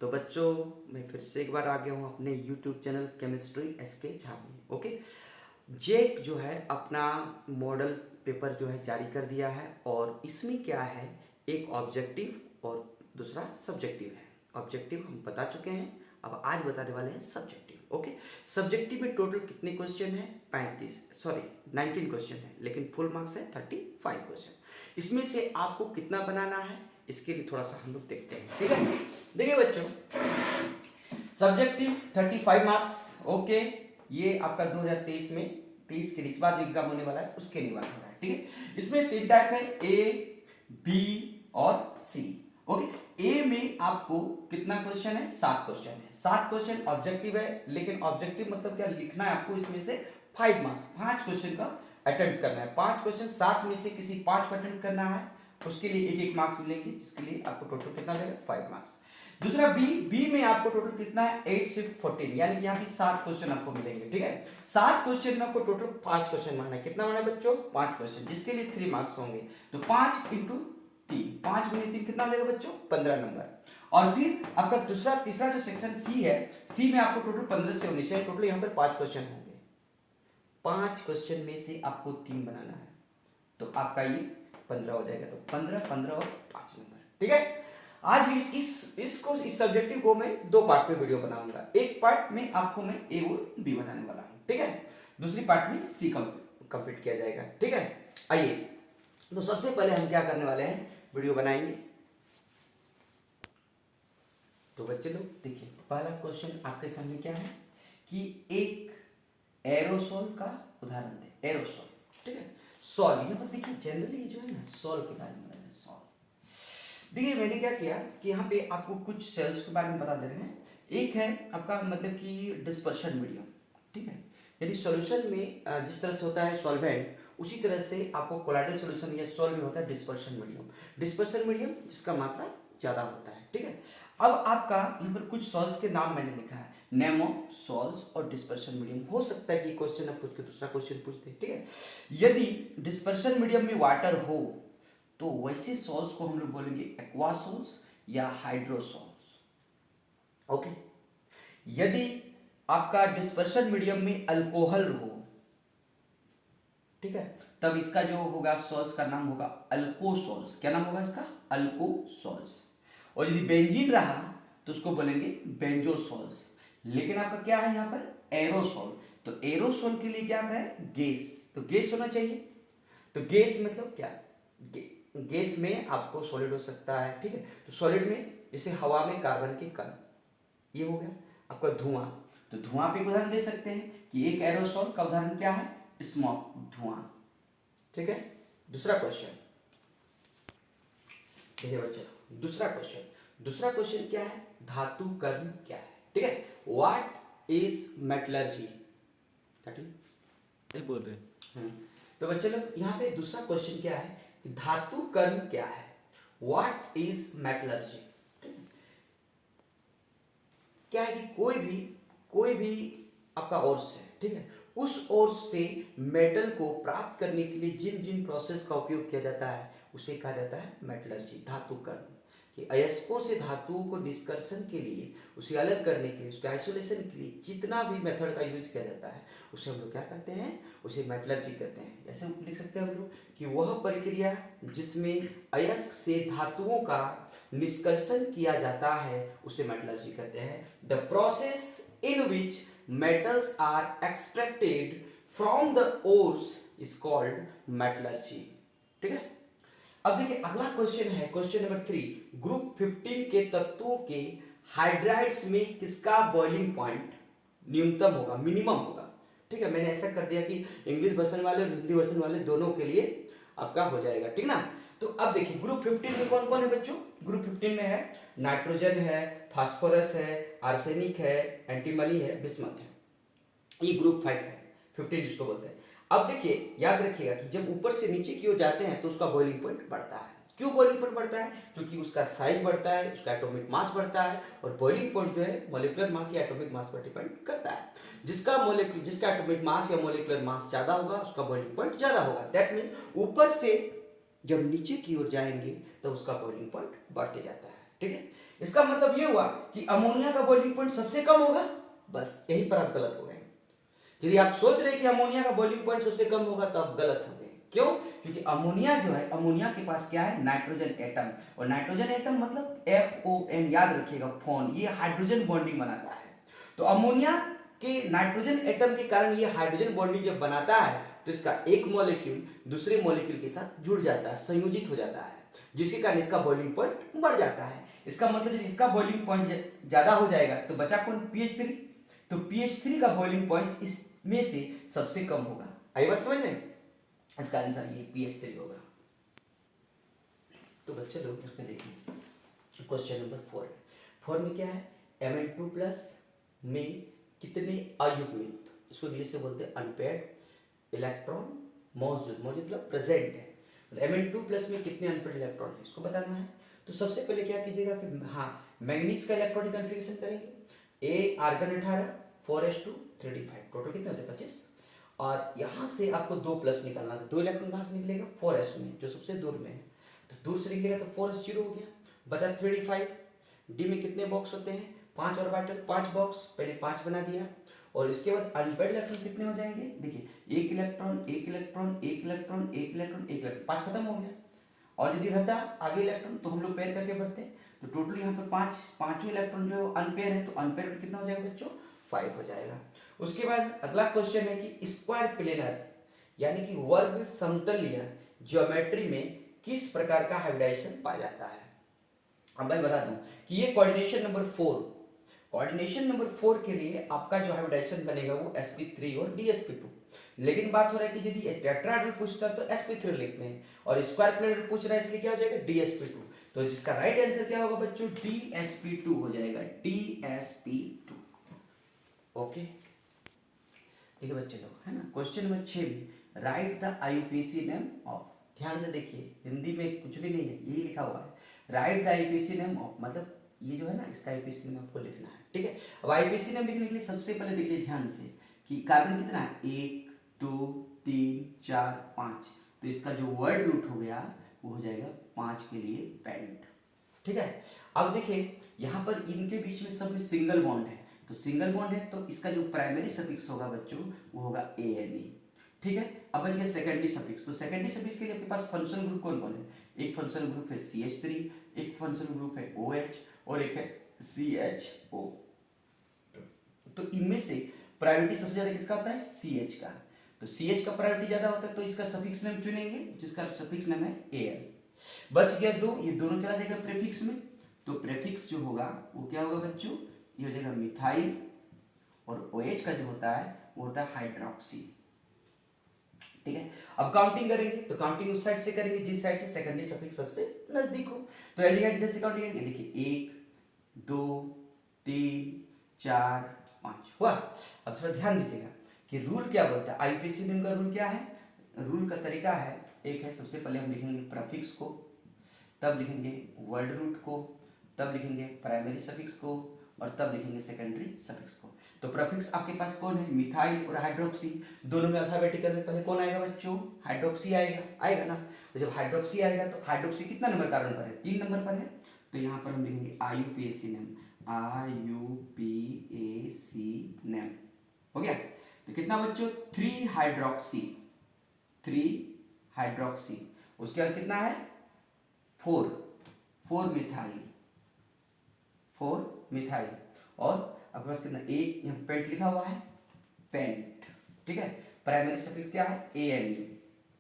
तो बच्चों, मैं फिर से एक बार आ गया हूँ अपने YouTube channel chemistry SK Jha में। ओके, जेक जो है अपना मॉडल पेपर जो है जारी कर दिया है, और इसमें क्या है, एक ऑब्जेक्टिव और दूसरा सब्जेक्टिव है। ऑब्जेक्टिव हम बता चुके हैं, अब आज बताने वाले हैं सब्जेक्टिव। ओके, सब्जेक्टिव में टोटल कितने क्वेश्चन है? 19 क्वेश्चन है, लेकिन फुल मार्क्स है 35 क्वेश्चन। इसमें से आपको कितना बनाना है, इसके लिए थोड़ा सा हम लोग देखते हैं। ठीक है, देखिए बच्चों, सब्जेक्टिव 35 मार्क्स। ओके, ये आपका 2023 में 23 के लिए इस बार जो एग्जाम होने वाला है उसके लिए बात हो रहा है। ठीक है, इसमें 3 टाइप है, ए, बी और सी। ओके, ए में आपको कितना क्वेश्चन है? 7 क्वेश्चन है। 7 क्वेश्चन ऑब्जेक्टिव है, लेकिन ऑब्जेक्टिव मतलब क्या लिखना है आपको, इसमें से 5 मार्क्स, 5 क्वेश्चन का अटेम्प्ट करना है। 5 क्वेश्चन 7 में से किसी 5 को अटेम्प्ट करना है, उसके लिए एक एक मार्क्स मिलेंगे, जिसके लिए आपको टोटल कितना लगेगा? 5 मार्क्स। दूसरा बी में आपको टोटल कितना है? 8 से 14, यानी कि यहाँ भी 7 क्वेश्चन आपको मिलेंगे। ठीक है, 7 क्वेश्चन में आपको टोटल 5 क्वेश्चन मारना है। कितना मारना है बच्चों? 5 क्वेश्चन, जिसके लिए 3 मार्क्स होंगे। तो 5 इंटू 3, 5 गुने 3 कितना हो जाएगा बच्चों? 15 नंबर। और फिर आपका तीसरा जो सेक्शन सी है, सी में आपको टोटल 15 से 19 है, टोटल यहाँ पर 5 क्वेश्चन होंगे। 5 क्वेश्चन में से आपको 3 बनाना है, तो आपका ये 15 हो जाएगा। तो 15, 15 और 5 नंबर। ठीक है, आज भी इस सब्जेक्टिव को मैं 2 पार्ट में वीडियो बनाऊंगा। एक पार्ट में आपको मैं ए और बी बताने वाला हूं। ठीक है, दूसरी पार्ट में सी कंप्लीट किया जाएगा। ठीक है, आइए, तो सबसे पहले हम क्या करने वाले हैं, वीडियो बनाएंगे। तो बच्चे लोग देखिए, पहला क्वेश्चन आपके सामने क्या है कि एक एरोसोल का उदाहरण दे। एरोसोल, ठीक है, सॉल। यहाँ पर देखिए, जनरली जो है ना, सॉल के बारे में बताया है। सॉल, देखिए मैंने क्या किया कि यहाँ पे आपको कुछ सेल्स के बारे में बता दे रहे हैं। एक है आपका मतलब कि डिस्पर्शन मीडियम। ठीक है, यदि सॉल्यूशन में जिस तरह से होता है सॉल्वेंट, उसी तरह से आपको कोलाइडल सॉल्यूशन या सॉल्व में होता है डिस्पर्शन मीडियम। डिस्पर्शन मीडियम जिसका मात्रा ज़्यादा होता है। ठीक है, अब आपका यहाँ पर कुछ सॉल्व्स के नाम मैंने लिखा है, नेम ऑफ सॉल्व्स और डिस्पर्शन मीडियम। हो सकता है कि क्वेश्चन आप पूछ के दूसरा क्वेश्चन पूछते हैं। ठीक है, यदि डिस्पर्शन मीडियम में वाटर हो तो वैसे सॉल्ट्स को हम लोग बोलेंगे एक्वा सॉल्ट्स या हाइड्रोसॉल्ट्स। ओके, यदि आपका डिस्पर्शन मीडियम में अल्कोहल हो, ठीक है, तब इसका जो होगा सॉल्ट्स का नाम होगा अल्कोसॉल्ट्स। क्या नाम होगा इसका? अल्कोसॉल्ट्स। और यदि बेंजीन रहा तो उसको बोलेंगे बेंजोसॉल्ट्स। लेकिन आपका क्या है यहाँ पर? एरोसॉल। तो एरोसॉल के लिए क्या है? गैस। तो गैस होना चाहिए। तो गैस मतलब क्या? गैस में आपको सॉलिड हो सकता है। ठीक है, तो सॉलिड में जैसे हवा में कार्बन के कण, ये हो गया आपका धुआं। तो धुआं पे उदाहरण दे सकते हैं कि एक एरोसॉल का उदाहरण क्या है? स्मोक, धुआं। ठीक है, दूसरा क्वेश्चन देखिए बच्चों, दूसरा क्वेश्चन क्या है? धातु कण क्या है? ठीक है, व्हाट इज मेटलर्जी? बोल रहे तो बच्चे लोग, यहाँ पे दूसरा क्वेश्चन क्या है कि धातु कण क्या है? What is metallurgy? क्या है कि कोई भी आपका ओर्स है, ठीक है, उस ओर्स से मेटल को प्राप्त करने के लिए जिन जिन प्रोसेस का उपयोग किया जाता है उसे कहा जाता है मेटलर्जी, धातु कण। कि अयस्कों से धातुओं को निष्कर्षण के लिए, उसे अलग करने के लिए, उसके आइसोलेशन के लिए जितना भी मेथड का यूज किया जाता है उसे हम लोग क्या कहते हैं? उसे मेटलर्जी कहते हैं। ऐसे लिख सकते हैं हम लोग कि वह प्रक्रिया जिसमें अयस्क से धातुओं का निष्कर्षण किया जाता है उसे मेटलर्जी कहते हैं। The process in which metals are extracted from the ores is called metallurgy। ठीक है, अब देखिए अगला क्वेश्चन है, क्वेश्चन नंबर 3। ग्रुप 15 के तत्वों के हाइड्राइड्स में किसका बॉइलिंग पॉइंट न्यूनतम होगा, मिनिमम होगा? ठीक है, मैंने ऐसा कर दिया कि इंग्लिश वर्जन वाले और हिंदी वर्जन वाले दोनों के लिए आपका हो जाएगा। ठीक ना, तो अब देखिए ग्रुप 15 में कौन कौन है बच्चों? ग्रुप 15 में है नाइट्रोजन है, फास्फोरस है, आर्सेनिक है, एंटीमनी है, बिस्मथ है। ये ग्रुप 5 है, 15 जिसको बोलते हैं। अब देखिए, याद रखिएगा कि जब ऊपर से नीचे की ओर जाते हैं तो उसका बॉइलिंग पॉइंट बढ़ता है। क्यों बॉइलिंग पॉइंट बढ़ता है? क्योंकि उसका साइज बढ़ता है, उसका एटॉमिक मास बढ़ता है, और बॉइलिंग पॉइंट जो है मॉलिक्यूलर मास या एटॉमिक मास पर डिपेंड करता है। जिसका एटॉमिक मास या मॉलिक्यूलर मास ज्यादा होगा उसका बॉइलिंग पॉइंट ज्यादा होगा। दैट मीन्स ऊपर से जब नीचे की ओर जाएंगे तो उसका बॉइलिंग पॉइंट बढ़ते जाता है। ठीक है, इसका मतलब ये हुआ कि अमोनिया का बॉइलिंग पॉइंट सबसे कम होगा, बस यही पर आप गलत हो गए। यदि आप सोच रहे हैं कि अमोनिया का बॉइलिंग पॉइंट सबसे कम होगा तो आप गलत हो गए। क्यों? क्योंकि अमोनिया जो है, अमोनिया के पास क्या है, नाइट्रोजन एटम, और नाइट्रोजन एटम मतलब FON, याद रखिएगा, फोन, ये हाइड्रोजन बॉन्डिंग बनाता है। तो अमोनिया के नाइट्रोजन एटम के कारण ये हाइड्रोजन बॉन्डिंग जब बनाता है तो इसका एक मॉलिक्यूल दूसरे मॉलिक्यूल के साथ जुड़ जाता है, संयोजित हो जाता है, जिसके कारण इसका बॉइलिंग पॉइंट बढ़ जाता है। इसका मतलब यदि इसका बॉइलिंग पॉइंट ज्यादा हो जाएगा तो बचा कौन, PH3। तो PH3 का बॉइलिंग पॉइंट इसमें से सबसे कम होगा। आई बात समझ में? इसका आंसर ये PH3 होगा। तो बच्चे लोग यहाँ पे देखिए क्वेश्चन नंबर 4। 4 में क्या है, Mn2 प्लस में कितने अयुग्मित, इसको इंग्लिश से बोलते हैं अनपेयर्ड इलेक्ट्रॉन मौजूद, मौजूद मतलब प्रेजेंट है। Mn2 प्लस में कितने अनपेयर्ड इलेक्ट्रॉन है इसको बताना है। तो सबसे पहले क्या कीजिएगा कि हाँ, मैग्नीज का इलेक्ट्रॉनिक कॉन्फ़िगरेशन करेंगे। A argon 18, 4s2 3d5, total कितने होते हैं 25। और यहाँ से आपको 2 प्लस निकालना है। 2 इलेक्ट्रॉन कहाँ से निकलेगा, 4s में, जो सबसे दूर में है, तो दूर से निकलेगा तो 4s 0 हो गया, बचा 3d5। डी में कितने बॉक्स होते हैं, 5 और ऑर्बिटल, 5 बॉक्स, पहले 5 बना दिया। और इसके बाद अनपेयर्ड इलेक्ट्रॉन कितने हो जाएंगे, देखिए 1 electron 1 electron 1 electron 1 electron 1 electron, 5 खत्म हो गया। और यदि रहता आगे इलेक्ट्रॉन तो हम लोग पेयर करके भरते हैं, तो टोटल यहाँ पर 5, पांचों इलेक्ट्रॉन जो अनपेयर है, तो अनपेयर में कितना हो जाएगा बच्चों, 5 हो जाएगा। उसके बाद अगला क्वेश्चन है कि स्क्वायर प्लेनर यानी कि वर्ग समतलीय ज्योमेट्री में किस प्रकार का हाइब्रिडाइजेशन पाया जाता है। अब मैं बता दूं कि ये कोऑर्डिनेशन नंबर 4, कोऑर्डिनेशन नंबर 4 के लिए आपका जो हाइब्रिडाइजेशन बनेगा वो sp3 और dsp2। लेकिन बात हो रहा है कि यदि टेट्राहेड्रल पूछता है तो sp3 लिखते हैं, और स्क्वायर प्लेनर पूछ रहा है इसलिए क्या हो जाएगा dsp2। तो जिसका राइट आंसर क्या होगा बच्चों, dsp2 हो जाएगा, dsp2। ओके, ठीक है बच्चे लोग, है ना। क्वेश्चन नंबर 6 में right the IUPAC name of, ध्यान से देखिए, हिंदी में कुछ भी नहीं है, यही लिखा हुआ है, right the IUPAC name of, मतलब ये जो है ना, इसका IUPAC नेम आपको लिखना है, ठीक है। अब IUPAC नेम लिखने के लिए सबसे पहले देख लीजिए ध्यान से कि कार्बन कितना है, 1 2 3 4 5, तो इसका जो वर्ड रूट हो गया वो हो जाएगा 5 के लिए पेंट, ठीक है। अब देखिए यहाँ पर इनके बीच में सब में सिंगल बॉन्ड है, तो सिंगल बॉन्ड है तो इसका जो प्राइमरी सफिक्स होगा बच्चों वो होगा ANE, ठीक है। अब बच गया सेकेंडरी सफिक्स, तो सेकेंडरी सफिक्स के लिए आपके पास फंक्शनल ग्रुप कौन कौन है, एक फंक्शनल ग्रुप है CH3, एक फंक्शनल ग्रुप है OH, और एक है CHO। तो इनमें से प्रायोरिटी सबसे ज्यादा किसका होता है, CH का, तो CH का प्रायोरिटी ज्यादा होता है, तो इसका सफिक्स नेम चुनेंगे जिसका सफिक्स नेम है AL। बच गया 2, ये दोनों चला जाएगा प्रीफिक्स में, तो प्रीफिक्स जो होगा वो क्या होगा बच्चों, ये हो जाएगा मिथाइल, और OH का जो होता है वो होता है हाइड्रोक्सी, ठीक है। अब काउंटिंग करेंगे तो काउंटिंग उस साइड से करेंगे जिस साइड से सेकेंडरी सफिक्स सबसे नजदीक हो, तो एल्डिहाइड इधर से काउंटिंग करेंगे, देखिए 1 2 3 4 5 हुआ। अब थोड़ा ध्यान दीजिएगा कि रूल क्या बोलता है, IUPAC नेम का रूल क्या है, रूल का तरीका है, एक है सबसे पहले हम लिखेंगे प्रीफिक्स को, तब लिखेंगे वर्ड रूट को, तब लिखेंगे प्राइमरी सफिक्स को, और तब लिखेंगे सेकेंडरी सफिक्स को। तो प्रीफिक्स आपके पास कौन है, मिथाइल और हाइड्रोक्सी, दोनों में अल्फाबेटिकल में पहले कौन आएगा बच्चों, हाइड्रोक्सी आएगा, आएगा ना। तो जब हाइड्रोक्सी आएगा तो हाइड्रोक्सी कितना नंबर कार्बन पर है, 3 नंबर पर है, तो यहाँ पर हम लिखेंगे IUPAC नेम, IUPAC नेम, हो गया। तो कितना बच्चों, 3 हाइड्रोक्सी, 3 हाइड्रोक्सी, उसके बाद कितना है 4, 4 मिथाइल, 4 मिथाइल, और आपके पास कितना, एक यहाँ पेंट लिखा हुआ है, पेंट, ठीक है। प्राइमरी सफिक्स क्या है, ANE,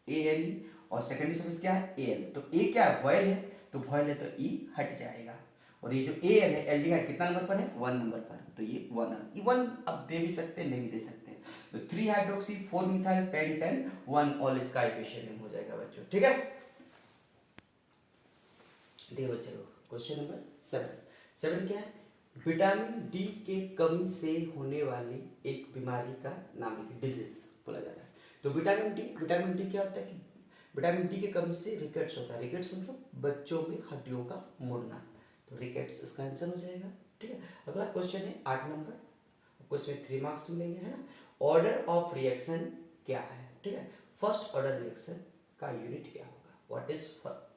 ANE, और सेकेंडरी सफिक्स क्या है, AL। तो A क्या है, वॉयल है, तो वॉयल है तो E हट जाएगा, और ये जो AL है एल्डिहाइड कितना नंबर पर है, 1 नंबर पर, तो ये 1 अब दे भी सकते हैं नहीं भी दे सकते हैं, तो 3 हाइड्रोक्सी 4 मिथाइल पेंटेन 1 ऑल इसका इक्वेशन हो जाएगा बच्चों, ठीक है। देखिए बच्चे लोग क्वेश्चन नंबर 7 क्या है, विटामिन डी के कमी से होने वाली एक बीमारी का नाम लिखिए, डिजीज बोला जा रहा है। तो विटामिन डी क्या होता है कि विटामिन डी के कमी से रिकेट्स होता है, रिकेट्स मतलब बच्चों में हड्डियों का मुड़ना, तो रिकेट्स इसका आंसर हो जाएगा, ठीक है। अगला क्वेश्चन है 8 नंबर, क्वेश्चन 3 मार्क्स मिलेंगे, है ना। ऑर्डर ऑफ रिएक्शन क्या है, ठीक है। फर्स्ट ऑर्डर रिएक्शन का यूनिट क्या होगा, what is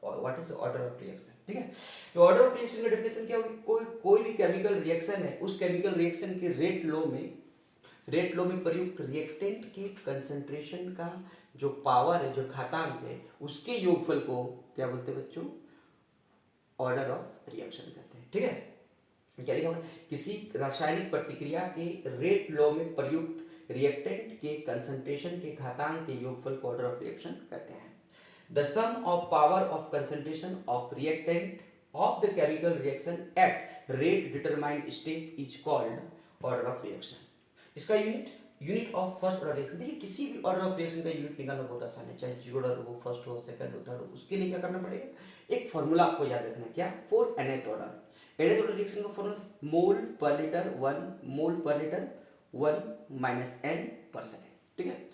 what is order of reaction, ठीक है। तो ऑर्डर ऑफ रिएक्शन का डेफिनेशन क्या होगी, कोई भी केमिकल रिएक्शन है, उस केमिकल रिएक्शन के रेट लॉ में प्रयुक्त रिएक्टेंट के कंसंट्रेशन का जो पावर है, जो घातांक है, उसके योगफल को क्या बोलते हैं बच्चों, ऑर्डर ऑफ रिएक्शन कहते हैं, ठीक है। क्या लिखा हुआ है, किसी रासायनिक प्रतिक्रिया के रेट लॉ में प्रयुक्त रिएक्टेंट के कंसंट्रेशन के घातांक के योगफल को ऑर्डर ऑफ रिएक्शन कहते हैं। The sum of power of concentration of reactant of the chemical reaction at rate determined state is called order of reaction. इसका unit of first order reaction, देखिए किसी भी ऑर्डर ऑफ रिएक्शन का unit निकालना बहुत आसान है, चाहे जीरो ऑर्डर हो, फर्स्ट हो, सेकंड हो, थर्ड हो। उसके लिए क्या करना पड़ेगा, एक फॉर्मूला आपको याद रखना है, क्या, for nth order. nth order reaction का फॉर्मूला मोल पर लीटर 1 माइनस n पर सेकेंड, ठीक है।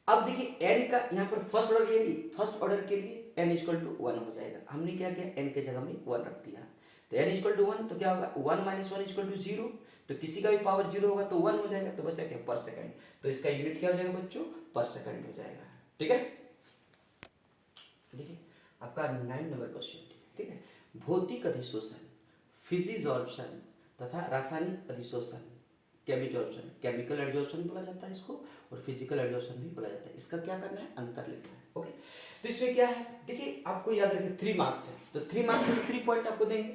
अब देखिए n का यहाँ पर फर्स्ट ऑर्डर के लिए n इक्वल टू 1 हो जाएगा। हमने क्या किया, n के जगह में 1 रख दिया, तो n इक्वल टू 1, तो क्या होगा, 1 माइनस 1 इक्वल टू 0, तो किसी का भी पावर 0 होगा तो 1 हो जाएगा, तो बचा क्या, पर सेकंड। तो इसका यूनिट क्या हो जाएगा बच्चों, पर सेकंड हो जाएगा, ठीक है। देखिए आपका 9 नंबर क्वेश्चन, ठीक है। भौतिक अधिशोषण, फिजिजॉर्प्शन तथा रासायनिक अधिशोषण, केमिकल एडजॉर्प्शन बोला जाता है इसको, और फिजिकल एडजॉर्प्शन भी बोला जाता है। इसका क्या करना है, अंतर लिखना है, ओके। तो इसमें क्या है, देखिए आपको याद रखिए 3 मार्क्स है, तो 3 मार्क्स में 3 पॉइंट आपको देंगे,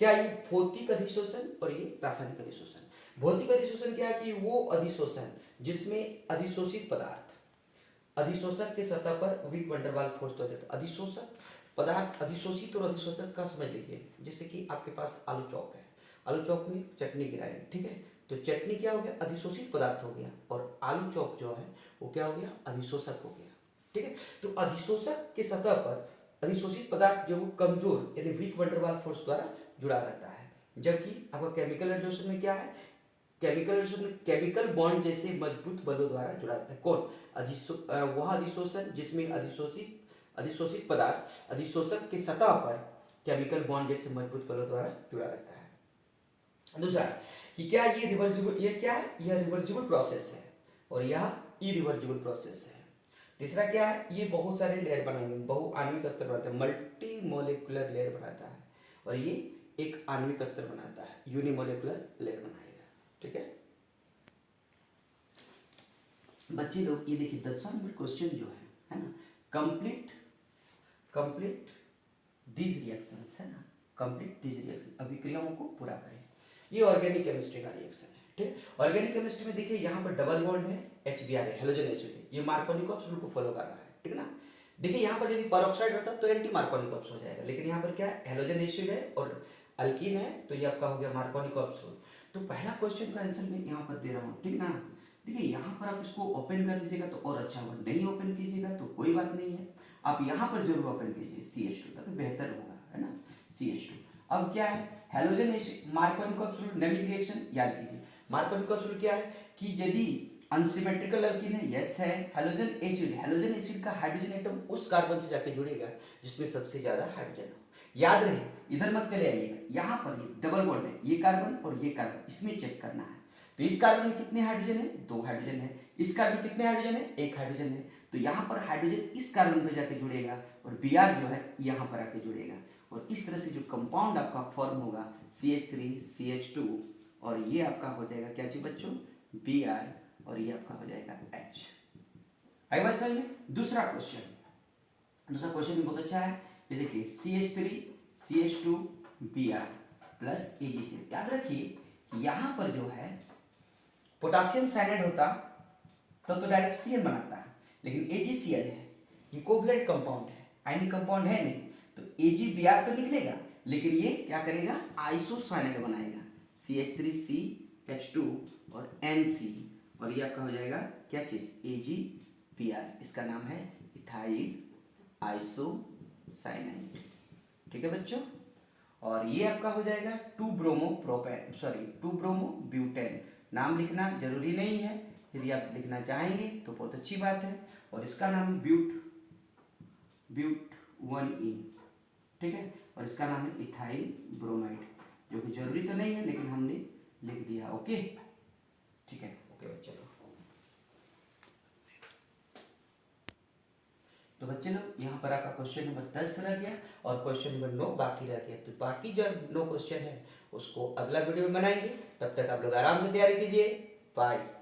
क्या, ये भौतिक अधिशोषण और ये रासायनिक अधिशोषण। भौतिक अधिशोषण क्या है कि वो अधिशोषण जिसमें अधिशोषित पदार्थ अधिशोषक के सतह पर weak van der Waals force हो जाता है। अधिशोषक पदार्थ, अधिशोषित और अधिशोषक का समझ लीजिए, जैसे कि आपके पास आलू चॉप है, आलू चॉप में चटनी गिराई, ठीक है, तो चटनी क्या हो गया, अधिशोषित पदार्थ हो गया, और आलू चॉप जो है वो क्या हो गया, अधिशोषक हो गया, ठीक है। तो अधिशोषक के सतह पर अधिशोषित पदार्थ जो कमजोर यानी weak van der Waals force द्वारा जुड़ा रहता है, जबकि आपका केमिकल एडजॉर्प्शन में क्या है, केमिकल बॉन्ड जैसे मजबूत बलों द्वारा जुड़ा रहता है। कौन, वह अधिशोषण जिसमें अधिशोषित पदार्थ अधिशोषक के सतह पर केमिकल बॉन्ड जैसे मजबूत बलों द्वारा जुड़ा रहता है। दूसरा कि क्या ये रिवर्सिबल, ये क्या है, यह रिवर्सिबल प्रोसेस है और यह इरिवर्सिबल प्रोसेस है। तीसरा क्या है, ये बहुत सारे लेयर बनाएंगे, बहुआण्विक स्तर बनाता है, मल्टी मोलिकुलर लेयर बनाता है, और ये एक आणविक स्तर बनाता है, यूनिमोलिकुलर लेयर बनाएगा, ठीक है। बच्चे लोग ये देखिए 10वां नंबर क्वेश्चन जो है ना, कंप्लीट दीज रिएक्शंस है ना, कंप्लीट दीज रिएक्शन, अभिक्रियाओं को पूरा करें। ये ऑर्गेनिक केमिस्ट्री का रिएक्शन है, ठीक। ऑर्गेनिक केमिस्ट्री में देखिए यहाँ पर डबल बॉन्ड है, HBr है, हेलोजन एसिड है, ये मार्कोनिकॉप्स रूल को फॉलो कर रहा है, ठीक है ना। देखिए यहाँ पर यदि परऑक्साइड रहता तो एंटी मार्कोनिकॉप्स हो जाएगा, लेकिन यहाँ पर क्या है, हेलोजन एसिड है और अल्कीन है, तो ये आपका हो गया मार्कोनिकॉप्स रूल। तो पहला क्वेश्चन का आंसर मैं यहाँ पर दे रहा हूँ, ठीक ना। देखिए यहाँ पर आप इसको ओपन कर लीजिएगा तो और अच्छा होगा, नहीं ओपन कीजिएगा तो कोई बात नहीं है, आप यहाँ पर जरूर ओपन कीजिए CH2, तभी बेहतर होगा, है ना, CH2। अब क्या है, हेलोजन एसिड, मार्कोनिकॉप्स रूल, नेमिक रिएक्शन याद कीजिए। मार्कोनिकॉप्स रूल क्या है कि यदि अनसिमेट्रिकल अल्कीन है, यस है, हेलोजन एसिड का हाइड्रोजन एटम उस कार्बन से जाके जुड़ेगा जिसमें सबसे ज्यादा हाइड्रोजन हो। याद रहे, इधर मत चले आइएगा, यहाँ पर ये डबल बॉन्ड है, ये कार्बन और ये कार्बन, इसमें चेक करना है। तो इस कार्बन में कितने हाइड्रोजन है, 2 हाइड्रोजन है, इस कार्बन में कितने हाइड्रोजन है, 1 हाइड्रोजन है, तो यहाँ पर हाइड्रोजन इस कार्बन पे जाके जुड़ेगा और Br जो है यहाँ पर आके जुड़ेगा, और इस तरह से जो कंपाउंड आपका फॉर्म होगा CH3 CH2, और ये आपका हो जाएगा क्या चीज बच्चों, Br, और ये आपका हो जाएगा H। आई बात समझ में। दूसरा क्वेश्चन भी बहुत अच्छा है, ये देखिए CH3 CH2 Br plus AgCl। याद रखिए यहाँ पर जो है पोटासियम साइनाइड होता तो डायरेक्ट Cl बनाता है, लेकिन AgCl है, ये कोवैलेंट कंपाउंड है, आयनिक कंपाउंड है नहीं, तो AgBr तो निकलेगा, लेकिन ये क्या करेगा, आइसोसाइनाइड बनाएगा, CH3CH2 और NC, और ये आपका हो जाएगा क्या चीज, AgBr, इसका नाम है इथाइल आइसोसाइनाइड, ठीक है बच्चों। और ये आपका हो जाएगा 2 ब्रोमो ब्यूटेन। नाम लिखना जरूरी नहीं है, यदि आप लिखना चाहेंगे तो बहुत अच्छी बात है, और इसका नाम है ब्यूट 1इन, ठीक है, और इसका नाम है इथाइल ब्रोमाइड, जो कि जरूरी तो नहीं है लेकिन हमने लिख दिया, ओके, ठीक है, ओके बच्चों। तो बच्चे लोग यहाँ पर आपका क्वेश्चन नंबर 10 रह गया और क्वेश्चन नंबर 9 बाकी रह गया। तो बाकी जो 9 क्वेश्चन है उसको अगला वीडियो में बनाएंगे। तब तक आप लोग आराम से तैयारी कीजिए। बाय।